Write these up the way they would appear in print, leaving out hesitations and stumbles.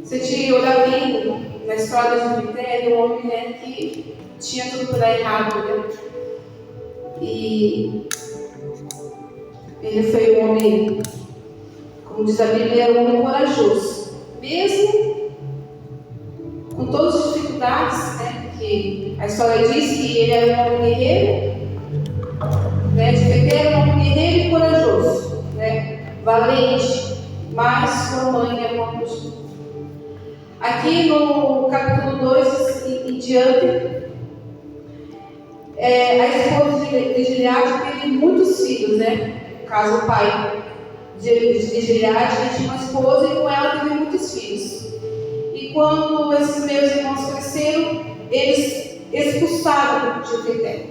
Se a gente olhar bem na história de Jefté, é um homem, né, que tinha tudo para dar errado, né? E ele foi um homem, como diz a Bíblia, um homem corajoso. Mesmo com todas as dificuldades, né? Que a história diz que ele era um homem guerreiro, né? Jefté era um homem guerreiro e corajoso, né? Valente, mas sua mãe era uma prostituta. Aqui no capítulo 2 em diante, a esposa de Gileade teve muitos filhos, né? No caso, o pai de Gileade tinha uma esposa e com ela teve muitos filhos. E quando esses meus irmãos cresceram, eles expulsaram Jefté,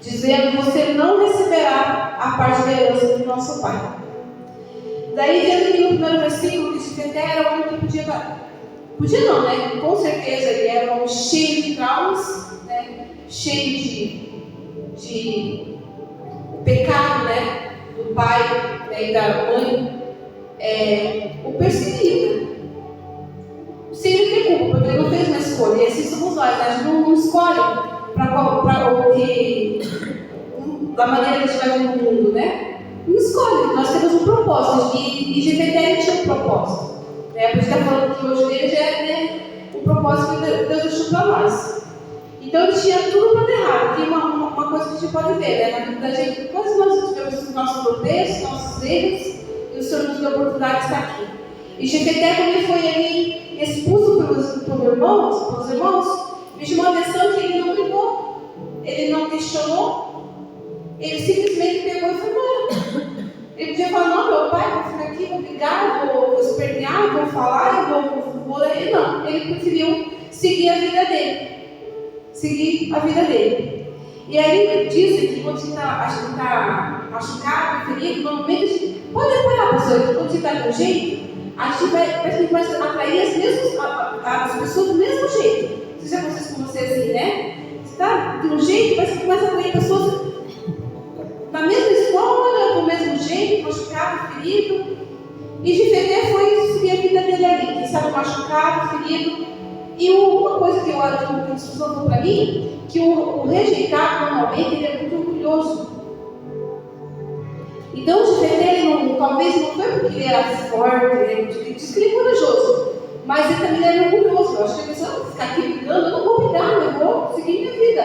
dizendo: você não receberá a parte da herança do nosso pai. Daí, vendo que no primeiro versículo que Jefté era um que podia não, né? Com certeza ele era um cheio de traumas, né? Cheio de pecado, né? Do pai, né? E da mãe, o perseguia. Sem ele ter culpa, porque ele não fez uma escolha. E assim somos nós, né? A gente não escolhe da maneira que a gente vai ver no mundo, né? Não escolhe, nós temos um propósito. E Jefté tinha um propósito. Por isso que está falando que hoje dele já é, né, o propósito que Deus deixou para nós. Então ele tinha tudo para dar errado. Tem uma coisa que a gente pode ver, né? Na vida da gente, depois nós tivemos os nossos tropeços, nossos erros, e o Senhor nos deu a oportunidade de estar aqui. E Jefté, quando ele foi ali expulso pelos irmãos, me chamou a atenção que ele não brigou, ele não questionou, ele simplesmente pegou e foi embora. Ele podia falar: não, meu pai, vou ficar aqui, vou brigar, vou espernear, vou falar, vou daí. Não, ele preferiu seguir a vida dele. E aí dizem que quando você está machucado, ferido, normalmente a gente pode reparar, pessoal, que quando você está de um jeito, a gente vai atrair as pessoas do mesmo jeito. Isso já acontece com você assim, né? Você está de um jeito, mas você começa a atrair pessoas na mesma escola, do mesmo jeito, machucado, ferido. E Jefté foi seguir a vida dele ali, que estava machucado, ferido. E uma coisa que eu falou para mim, que o rejeitado normalmente ele é muito orgulhoso. Então Jefté talvez não foi porque ele era forte, ele disse que ele é corajoso, mas ele também era orgulhoso. Eu acho que ele pensou: ficar aqui brigando, eu não vou brigar, eu vou seguir minha vida.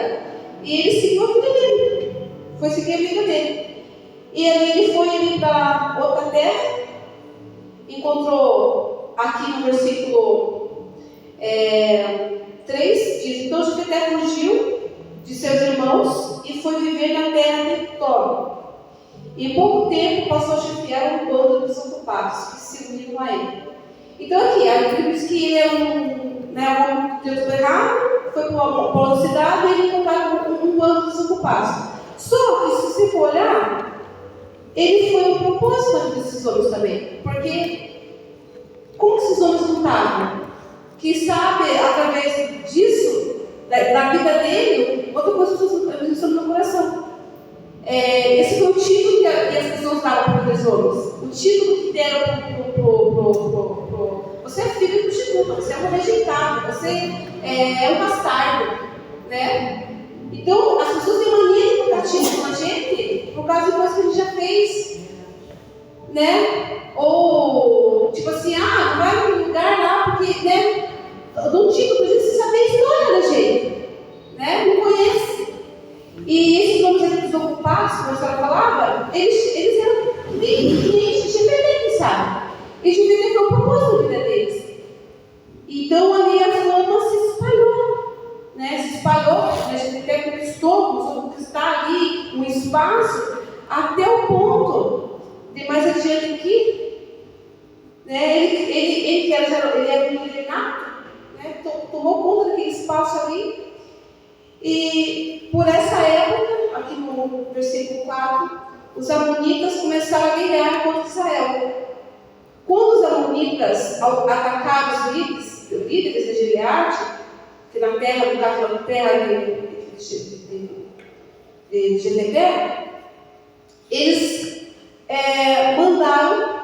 E ele seguiu a vida dele. Foi seguir a vida dele. E ali ele foi para outra terra, encontrou aqui no versículo 3, diz: então Jefté fugiu de seus irmãos e foi viver na terra de Tob. Em pouco tempo passou a chefiar um bando de desocupados que se uniram a ele. Então aqui, a Bíblia diz que ele é um homem que deu tudo errado, foi para uma cidade e ele encontrou um bando de desocupados. Só que, se você for olhar, ele foi um propósito desses homens também. Porque, como esses homens lutavam? Quem sabe, através disso, da vida dele, outra coisa que eu no meu coração. Esse foi o título que as pessoas davam para aqueles homens. O título que deram você é filho de prostituta, você é um rejeitado, você é um bastardo, né? Então, as pessoas têm mania de colocar título na gente por causa de coisas que a gente já fez, né? Ou, tipo assim, vai para um lugar lá, porque, né? Eu dou um título para a gente saber a história da gente, né? Não conhece. E esses homens desocupados, como a senhora falava, eles eram clientes de Jefté, sabe? E Jefté foi o propósito da vida deles. Então, ali a fama se espalhou, né? Jefté começou a conquistar ali um espaço até o ponto de mais adiante aqui, né? Ele era um líder nato, né? Tomou conta daquele espaço ali. E por essa época, aqui no versículo 4, os amonitas começaram a guerrear contra Israel. Quando os amonitas atacaram os líderes de Gileade, que na terra, no caso da terra de Jefté, eles mandaram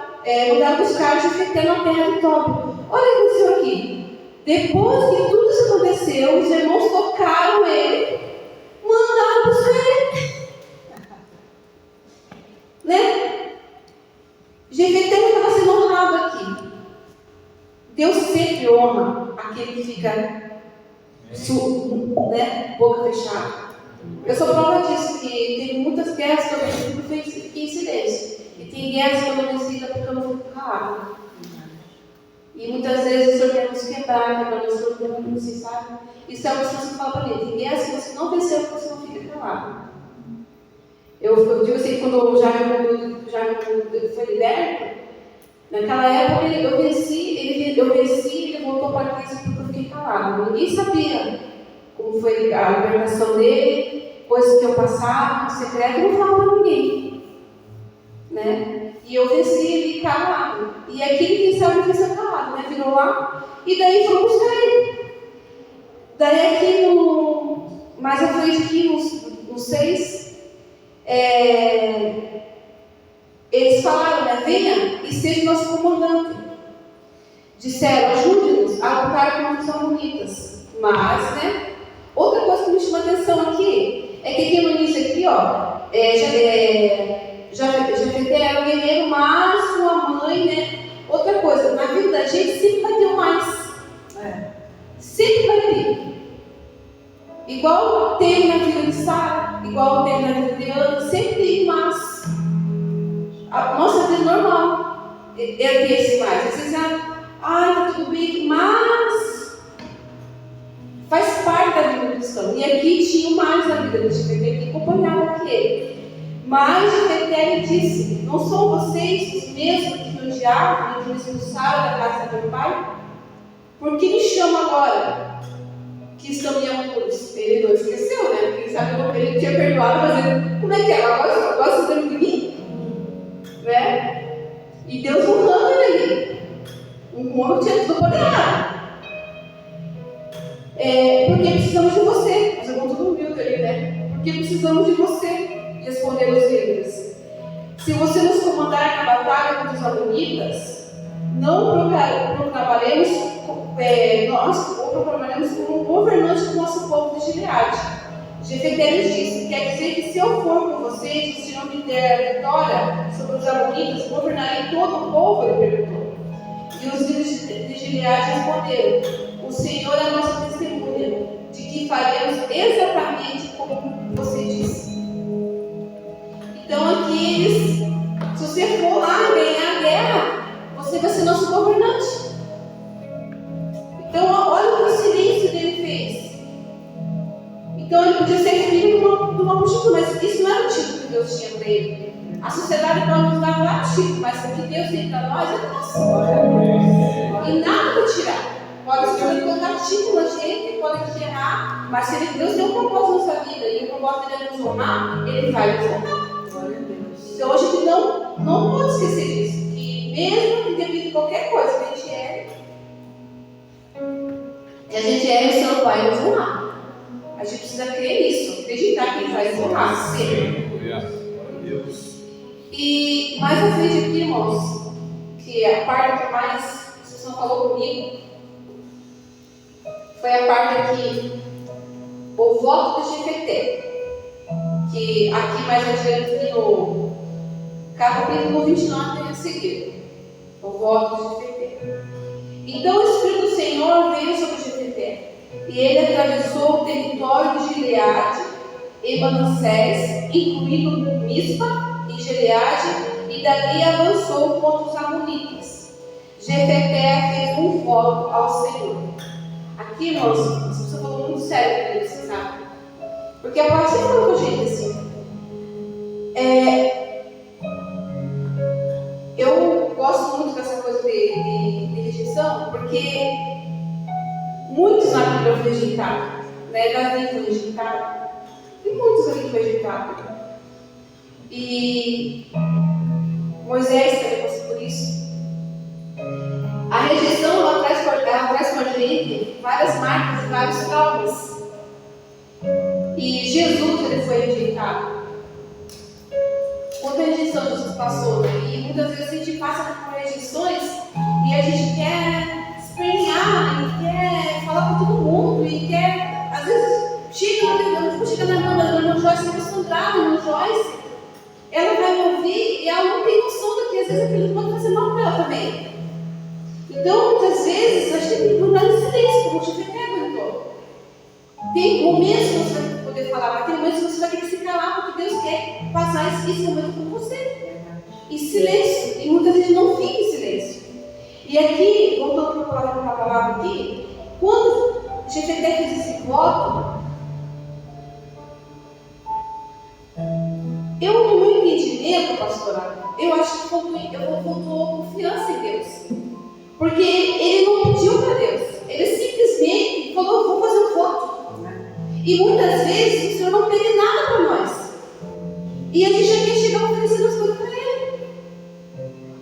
buscar Jefté na terra de Tob. Olha o Senhor aqui. Depois que tudo isso aconteceu, os irmãos tocaram ele, mandaram buscar ele. Né? Jefté estava sendo honrado aqui. Deus sempre honra aquele que fica boca fechada. Eu sou prova disso, que teve muitas guerras que eu fiquei em silêncio. E tem guerras que eu não decido porque eu não fico calado. E muitas vezes o Senhor quer nos quebrar, nos torturando, assim, sabe? Isso é o que o Senhor fala para mim. Tem guerras que você não venceu porque você não fica calado. Eu digo assim, quando o Jaime foi liberto, naquela época eu venci, ele voltou para Cristo porque eu fiquei calado. Ninguém sabia como foi a libertação dele, coisas que eu passava, secreto, eu não falava para ninguém. Né? E eu venci ele calado. E aquele que sabe que foi calado, né? Virou lá, e daí foi buscar ele. Daí aqui mais à frente, aqui no 6, eles falaram, né? Venha e seja nosso comandante. Disseram, ajude-nos a lutar contra os amonitas. Mas, né? Outra coisa que me chama a atenção aqui é que aqui no início aqui, ó, Jefté era um guerreiro, mas sua mãe, né? Outra coisa, na vida da gente sempre vai ter um mais. Sempre vai ter. Igual teve na vida de Sara, igual teve na vida de Ana, sempre tem mais. A nossa vida normal é ter esse mais. Às vezes, tá tudo bem, mas faz parte da vida do cristão. E aqui tinha mais na vida de Jefté, que acompanhava aquele. Mas Jefté disse: não são vocês os mesmos que me odiavam e que me expulsaram da casa do meu pai? Por que me chamam agora que estão em apuros? Ele não esqueceu, né? Porque ele sabe que ele tinha perdoado, mas ele, como é que é? Agora você está de mim? Né? E Deus honrando ele ali. Um homem que tinha tudo poderado. Porque precisamos de você. Mas eu vou tudo humilde ali, né? Porque precisamos de você. Responderam os líderes: se você nos comandar na batalha contra os amonitas, não proclamaremos como governante do nosso povo de Gileade. Jefté lhes disse: quer dizer que se eu for com vocês, o Senhor me der a vitória sobre os amonitas, governarei todo o povo? Ele perguntou. E os líderes de Gileade responderam: o Senhor é a nossa testemunha de que faremos exatamente como você disse. Então aqui se você for lá ganhar a guerra, você vai ser nosso governante. Então olha o que o silêncio dele fez. Então ele podia ser filho de uma prostituta, mas isso não era o título que Deus tinha para ele. A sociedade pode nos dar vários títulos, mas o que Deus tem para nós é nosso. E nada vai tirar. Pode ser colocar título na gente, pode te errar, mas se Deus tem um propósito na sua vida e o propósito dele é nos honrar, ele vai nos honrar. Então hoje a gente não pode esquecer disso, que mesmo que devido a qualquer coisa que a gente é, e a gente o Senhor vai nos honrar. A gente precisa crer nisso, acreditar que Ele vai nos honrar sempre. E mais à frente aqui, irmãos, que é a parte que mais o Senhor falou comigo, foi a parte aqui, o voto de Jefté. Que aqui mais adiante no capítulo 29 tem a seguir, o voto de Jefté. Então o Espírito do Senhor veio sobre Jefté, e ele atravessou o território de Gileade e Manassés, incluindo Mispa e Gileade, e dali avançou contra os amonitas. Jefté fez um voto ao Senhor. Aqui, irmãos, isso falou muito sério para eles, sabe? Porque a palavra sempre falou com a gente assim. Eu gosto muito dessa coisa de rejeição, porque muitos na Bíblia foram rejeitados, né? Davi foi rejeitado, tem muitos ali que foram rejeitados. E Moisés também passou por isso. A rejeição ela traz com a gente várias marcas e vários traumas. E Jesus ele foi rejeitado. Quanta rejeição Jesus passou, né? E muitas vezes a gente passa por rejeições e a gente quer espernear Então, muitas vezes, a gente tem que mudar em silêncio, como o Jefté aguentou. Tem momentos que você vai poder falar, mas tem momentos que você vai ter que se calar, porque Deus quer passar esse momento com você. Em silêncio. E muitas vezes não fica em silêncio. E aqui, voltando para a palavra aqui, quando Jefté fez esse voto, eu, no meu entendimento, pastora, eu acho que faltou confiança em Deus. Porque ele não pediu para Deus. Ele simplesmente falou, vou fazer um voto. E muitas vezes o Senhor não pede nada para nós. E a gente já quer chegar oferecendo as coisas para Ele.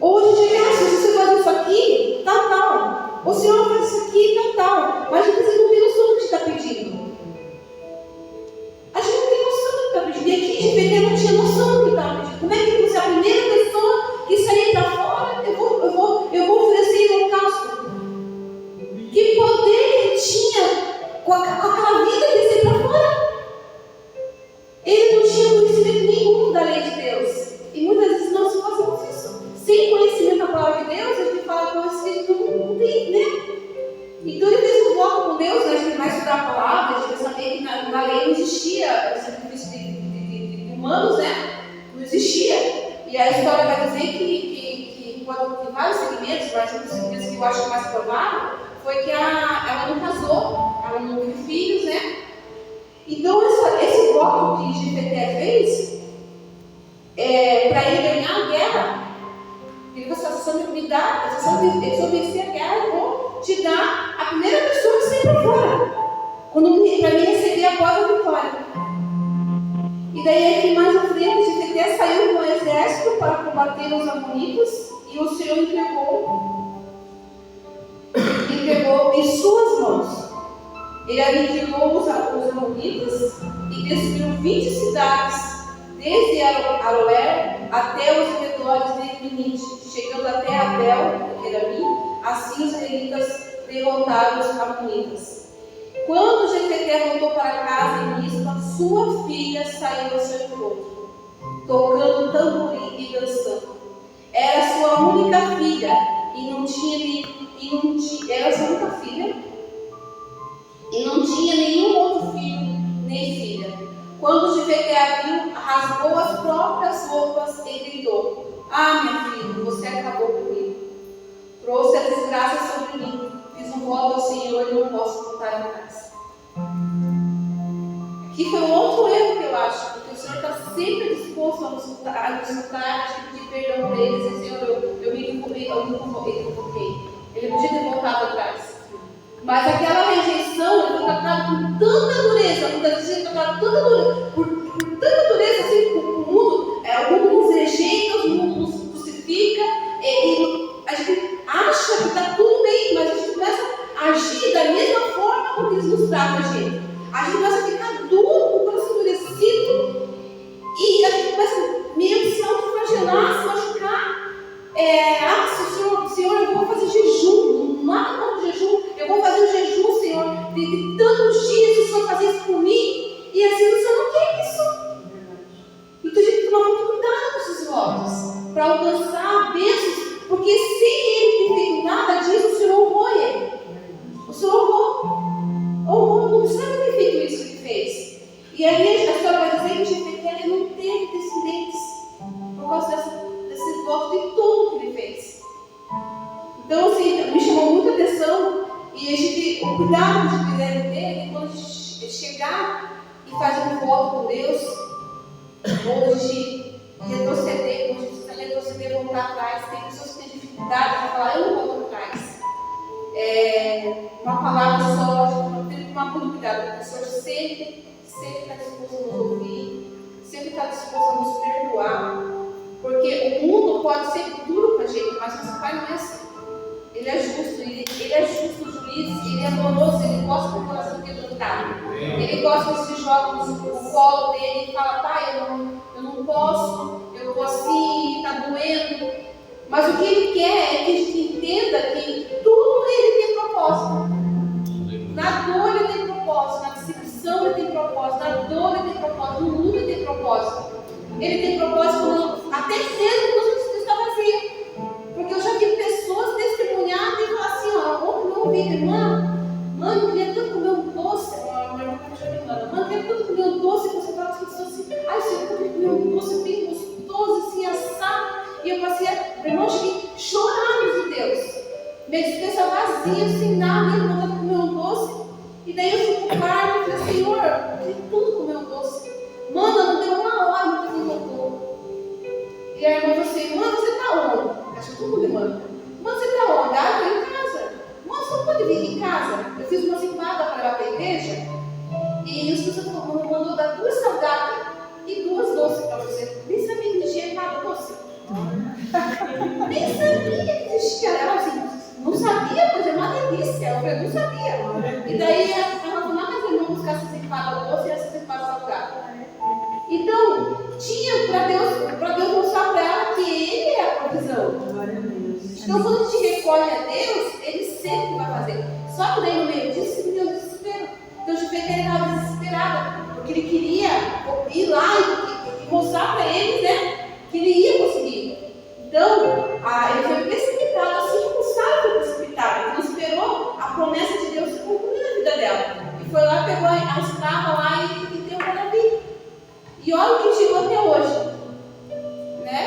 Ou a gente quer, se você faz isso aqui, tal. O Senhor faz isso aqui, tal. Mas a gente não tem noção do que está pedindo. A gente não tem noção do que está pedindo. E aqui de Jefté não tinha noção do que estava pedindo. Como é que você é a primeira pessoa que sair para fora, eu vou oferecer em holocausto? Que poder ele tinha com aquela vida que ele para fora? Ele não tinha conhecimento nenhum da lei de Deus. E muitas vezes nós fazemos isso. Sem conhecimento da palavra de Deus, a gente fala com esse filho, não tem, né? Então ele fez um voto com Deus, a gente vai estudar a palavra, a gente vai saber que na lei não existia o sacrifício de humanos, né? Não existia. E a história vai dizer que tem vários segmentos, mas um dos segmentos que eu acho mais provável foi que ela não casou, ela não teve filhos, né? Então esse voto que Jefté fez, para ele ganhar a guerra, ele falou assim, se eu vencer a guerra, eu vou te dar a primeira pessoa que sair para fora, para mim receber após a vitória. E daí aqui mais à frente, Jefté saiu com o exército para combater os amonitas, e o Senhor entregou em suas mãos. Ele aniquilou os amonitas e destruiu 20 cidades, desde Aroer até os arredores de Minite, chegando até Abel, que era Ali. Assim os israelitas derrotaram os amonitas. Quando Jefté voltou para casa em Mispa, sua filha saiu ao seu encontro, tocando tamborim e dançando. Era sua única filha era sua única filha e não tinha nenhum outro filho nem filha. Quando Jefté a viu, rasgou as próprias roupas e gritou: ah, minha filha, você acabou comigo. Trouxe a desgraça sobre mim. Fiz um voto ao Senhor e não posso voltar atrás. Aqui foi um outro erro que eu acho, porque o Senhor está sempre disposto a nos escutar, a pedir perdão para Ele e dizer: Senhor, eu me equivoquei. Ele podia ter voltado atrás. Mas aquela rejeição, ele foi tratado com tanta dureza, muitas vezes ele foi tratado por tanta dureza, assim, o mundo nos rejeita, o mundo nos crucifica, e a gente acha que está tudo bem, mas a gente começa a agir da mesma forma como eles nos tratam a gente. A gente começa a ficar duro, com o coração endurecido, e a gente começa meio que se autoflagelar, se machucar. Senhor, eu vou fazer jejum, nada contra jejum, eu vou fazer um jejum, Senhor, de tantos dias, o Senhor fazer isso por mim, e assim o Senhor não quer isso. Então a gente tem que tomar muito cuidado com esses votos, para alcançar bênçãos, porque sem Ele ter feito nada disso, o Senhor honrou Ele. O Senhor honrou, não precisava ter feito isso que Ele fez. E aí a história vai dizer que Jefté não teve descendentes, por causa desse voto de tudo que Ele fez. Então, assim, me chamou muita atenção, e o cuidado que a gente deve ter é que quando a gente chegar e fazer um voto com Deus, ou a gente retroceder, quando a gente precisa retroceder, voltar atrás. Tem pessoas que têm dificuldade de falar: eu não volto atrás. Uma palavra só, a gente tem que tomar muito cuidado, porque o Senhor sempre está disposto a nos ouvir, sempre está disposto a nos perdoar, porque o mundo pode ser duro para a gente, mas nosso Pai não é assim. Ele é justo, ele é justo juiz, ele é amoroso, ele gosta do coração quebrantado. Ele gosta que se joga no colo dele e fala: pai, eu não posso, eu estou assim, está doendo. Mas o que ele quer é que a gente entenda que tudo ele tem propósito. Na dor ele tem propósito, na decepção ele tem propósito, na dor ele tem propósito, no mundo ele tem propósito. Ele tem propósito até mesmo quando a gente está vazio. Porque eu já vi pessoas testemunharem e falar comigo, irmã, eu queria tanto comer um doce. Minha irmã está me chamando, eu queria tanto comer um doce. E você fala com as pessoas assim, ai, Senhor, eu queria comer um doce bem gostoso, assim, assado. E eu passei, meu irmão, cheguei chorando de Deus. Minha dispensa vazia, sem nada, eu vontade de comer um doce. E daí eu fui pro quarto e falei, Senhor, eu queria tudo comer um doce. Mano, não deu uma hora, meu Deus não voltou. E a irmã falou assim, mano, você tá onde? Acho que todo mundo manda. Mano, você tá onde? Ah, eu tô em casa. Mano, você não pode vir aqui em casa? Eu fiz umas empadas para levar para a igreja. E os pessoas mandou dar 2 salgadas e 2 doces para você. Nem sabia que existia nada doce. Nem sabia que existia. Ela assim, não sabia, mas é uma delícia. Eu não sabia. E daí ela falou, mas eu vou buscar essas empadas doces e essas empadas salgadas. Então, tinha para Deus mostrar para ela que Ele é a provisão. Então, quando a gente recolhe a Deus, Ele sempre vai fazer. Só que daí no meio disso, se deu desespero. Então, a gente vê que ele estava desesperada, porque ele queria ir lá e mostrar para eles, né, que ele ia conseguir. Então, ele foi precipitado, assim como Sara foi precipitado. Ele não esperou a promessa de Deus se cumprir na vida dela. E foi lá, pegou a escrava lá e deu para Davi. E olha o que chegou até hoje. Né?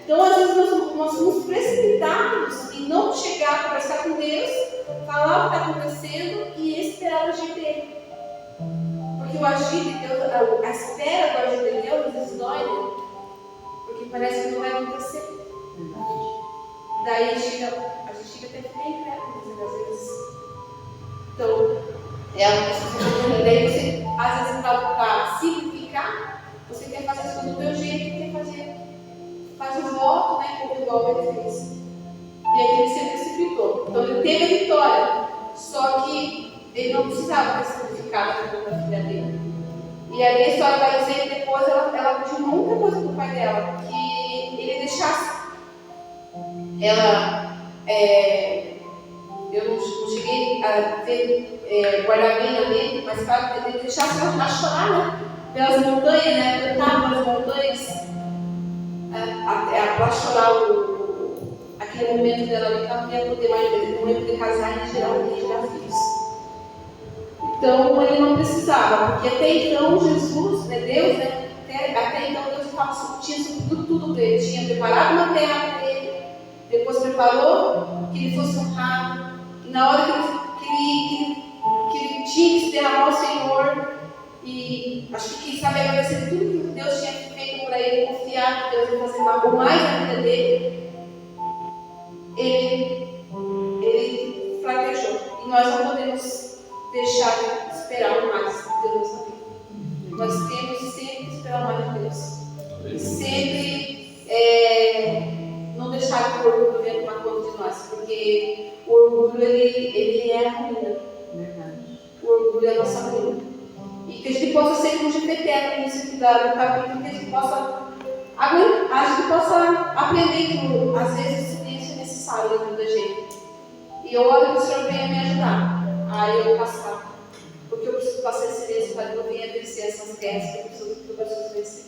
Então, às vezes, nós somos precipitados em não chegar a conversar com Deus, falar o que está acontecendo e esperar o agir dele. Porque o agir de Deus, a espera do agir de Deus, às vezes dói, né? Porque parece que não vai acontecer. Daí a gente chega até ficar incrédulo, às vezes. Então, daí você, às vezes, para simplificar, você quer fazer as coisas do teu jeito, faz o voto, né, como igual ele fez. E aí ele se precipitou. Então ele teve a vitória, só que ele não precisava ter sacrificado a filha dele. E aí a história vai dizer que depois ela pediu uma única coisa do pai dela, que ele deixasse ela. Eu não cheguei a guardar bem na mente, mas claro, ele deixasse ela chorar, né? Pelas montanhas, né? Cantar pelas montanhas. Para chorar aquele momento dela ali, que ela não ia poder mais, não ia poder casar e gerar filhos. Então ele não precisava, porque até então Jesus, né, Deus, né, até então Deus tinha suprido tudo para ele, tinha preparado uma terra para ele, depois preparou que ele fosse honrado, e na hora que ele tinha que se derramar ao Senhor, e acho que quem sabe agradecer tudo que Deus tinha feito para ele, confiar que Deus ia fazer algo mais na vida dele, ele fraquejou. E nós não podemos deixar de esperar mais de Deus na vida. Nós temos sempre que esperar mais de Deus. E sempre não deixar que o orgulho venha tomar conta de nós, porque o orgulho ele é a ruína. O orgulho é a nossa ruína. E que a gente possa ser como Jefté no início do capítulo, que a gente possa aprender que às vezes o silêncio é necessário na vida da gente. E eu oro que o Senhor venha me ajudar a eu passar, porque eu preciso passar esse silêncio para que eu venha vencer essas guerras que eu preciso vencer.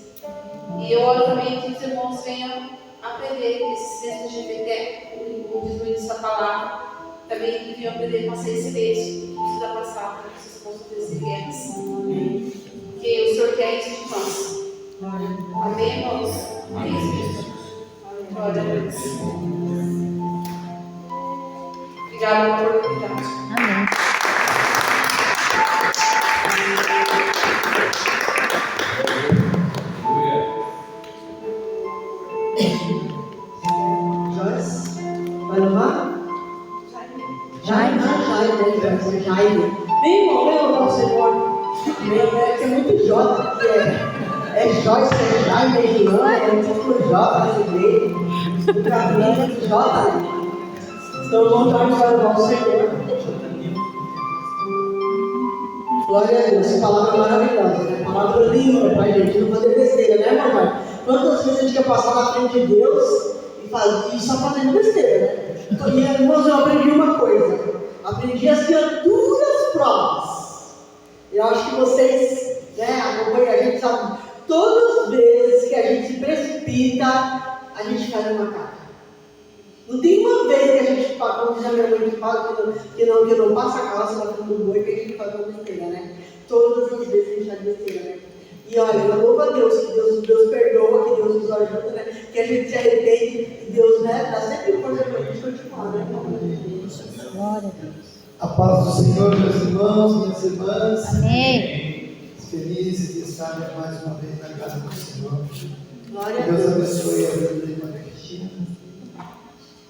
E eu oro também que os irmãos venham aprender esse silêncio de Jefté, como diz no início da palavra, também venham aprender a passar esse silêncio que precisa passar para que vocês possam vencer guerras. Porque o Senhor quer isso de nós. Amém, irmãos? Amém. Glória a Deus. Obrigada pela oportunidade. Amém. Joyce, vai levar? Jaime. Bem bom, né, o Senhor? É muito J, porque é Joyce, é Jaime, é Jean, é muito J na igreja. O caminho é de J ali. Então vamos dar para levar o Senhor. Glória a Deus, essa palavra é maravilhosa, né? Palavra linda para a gente não fazer besteira, né, mamãe? Quantas vezes a gente quer passar na frente de Deus e só fazendo besteira, né? E, irmãos, eu aprendi uma coisa. Aprendi as duras provas. Eu acho que vocês, né, a gente sabe, todas as vezes que a gente se precipita, a gente cai numa cara. Não tem uma vez que a gente, como diz a minha mãe que não passa a calça na frente do boi, que a gente faz uma besteira, né? Todas as vezes a gente faz besteira, né? E olha, eu louvo a Deus, que Deus perdoa, que Deus nos ajuda, né? Que a gente se arrepende, e Deus, né, dá sempre força para a gente continuar, né? Glória a Deus. A paz do Senhor, meus irmãos, minhas irmãs. Amém. Felizes de estar mais uma vez na casa do Senhor. Glória a Deus Deus. abençoe a vida da irmã Cristina.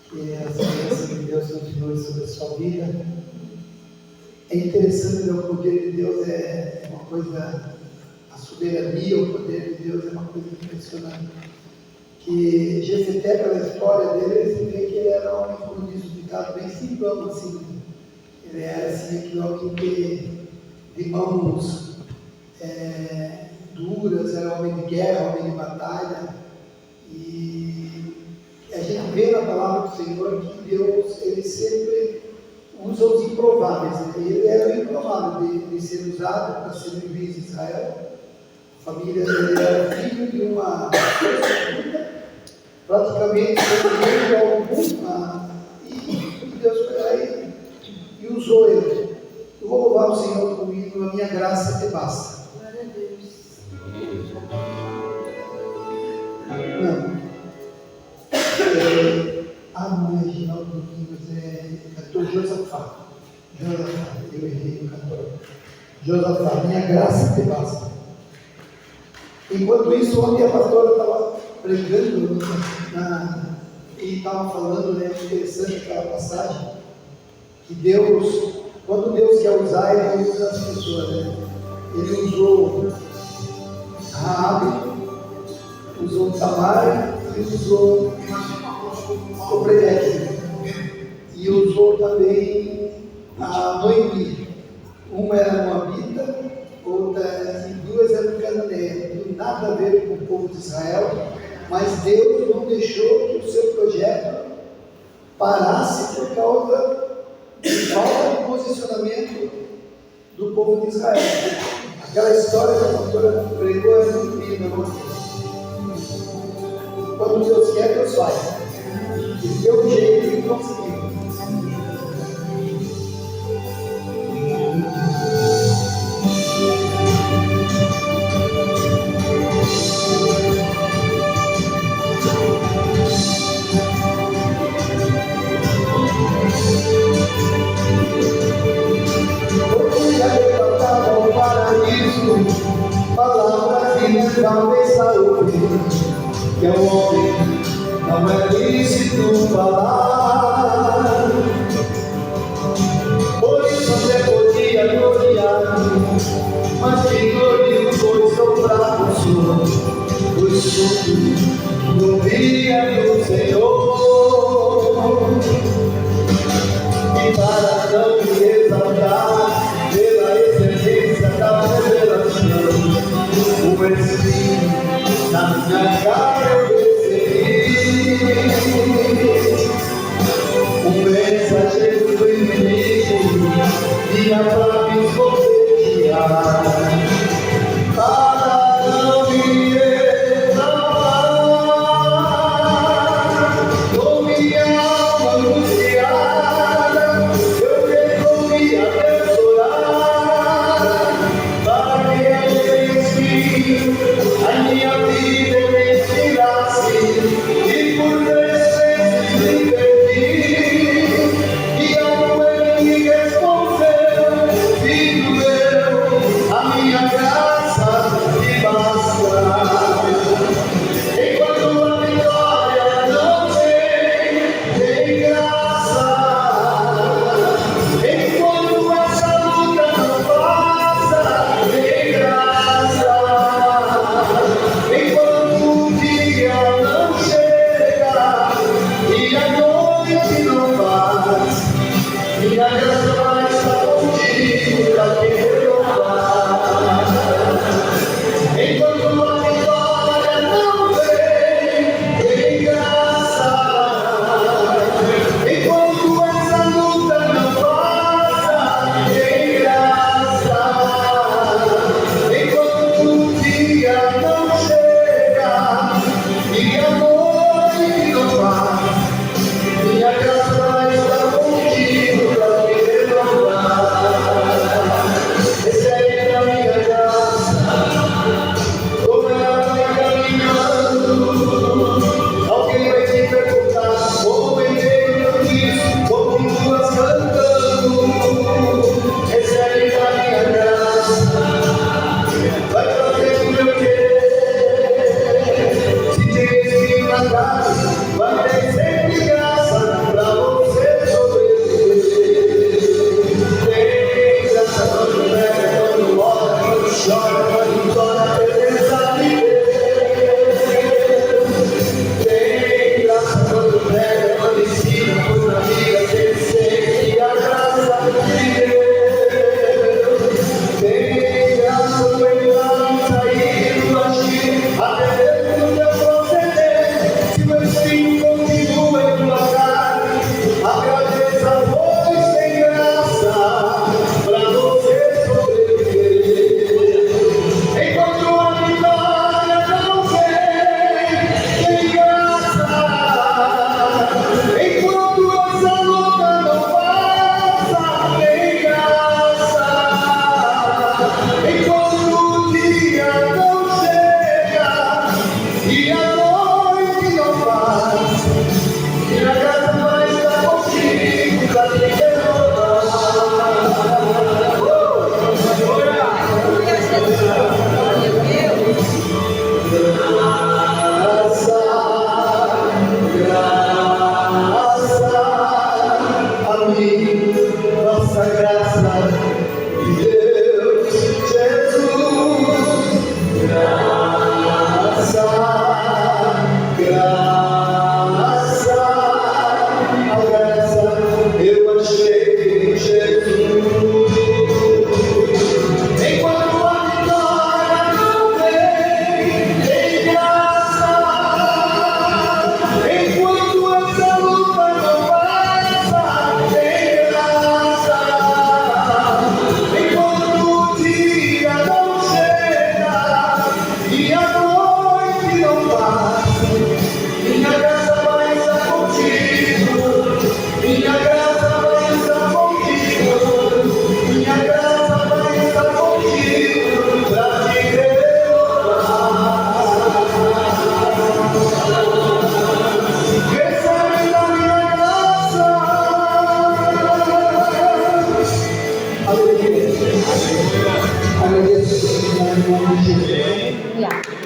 Que as bênçãos de Deus continuem sobre a sua vida. É interessante, o poder de Deus é uma coisa, a soberania, o poder de Deus é uma coisa impressionante. Que Jefté, pela história dele, você vê que ele era um homem, como diz o ditado, bem simplão, assim. Ele era assim, aquele homem de mãos duras, era homem de guerra, homem de batalha. E a gente vê na palavra do Senhor que Deus, ele sempre usa os improváveis. Né? Ele era o improvável de ser usado para ser o juiz de Israel. A família dele era filho de uma praticamente alguma, e Deus foi lá e usou ele. Eu vou louvar o Senhor comigo, a minha graça te basta. Glória a Deus. Não. Não é Reginaldo Domingos, é cantor Josafá. Eu errei o cantor. Josafá, minha graça te basta. Enquanto isso, ontem a pastora estava pregando e estava falando, né, interessante aquela passagem, que Deus, quando Deus quer usar, Ele usa as pessoas, né? Ele usou Raabe, usou Tamar e usou Obredeque, e usou também a Noemi. Uma era moabita, outra, e duas eram cananeias. Não tem nada a ver com o povo de Israel, mas Deus não deixou que o seu projeto parasse por causa de falta de posicionamento do povo de Israel. Aquela história que a pastora pregou é muito linda, quando Deus quer, Deus faz. E deu um jeito de conseguir. Quando já levantava o paraíso, palavras que talvez saúde, que é o homem, não é lícito falar. Por isso você podia gloriar, mas que gloriou foi soprado o escudo do dia do Senhor. E para não me exaltar pela excelência da revelação, o Espírito na minha cara eu recebi. O mensageiro do inimigo vinha para me esbofetear, para não me exaltar. Com minha alma angustiada, eu resolvi até chorar, para que a Espírito a minha vida me inspirasse, e por 3 vezes me perdi, e a mãe me respondeu, filho meu, a minha graça te basta. Enquanto a vitória não tem graça, enquanto essa luta não passa, tem graça. Enquanto o dia não chega e a noite não passa, minha graça vai estar contigo para te renovar. Enquanto a vitória não tem graça, enquanto essa luta não passa, tem graça. Enquanto o dia não chega e a noite não passa, minha graça vai estar contigo Aleluia. Agradeço em nome de Jesus. Amém.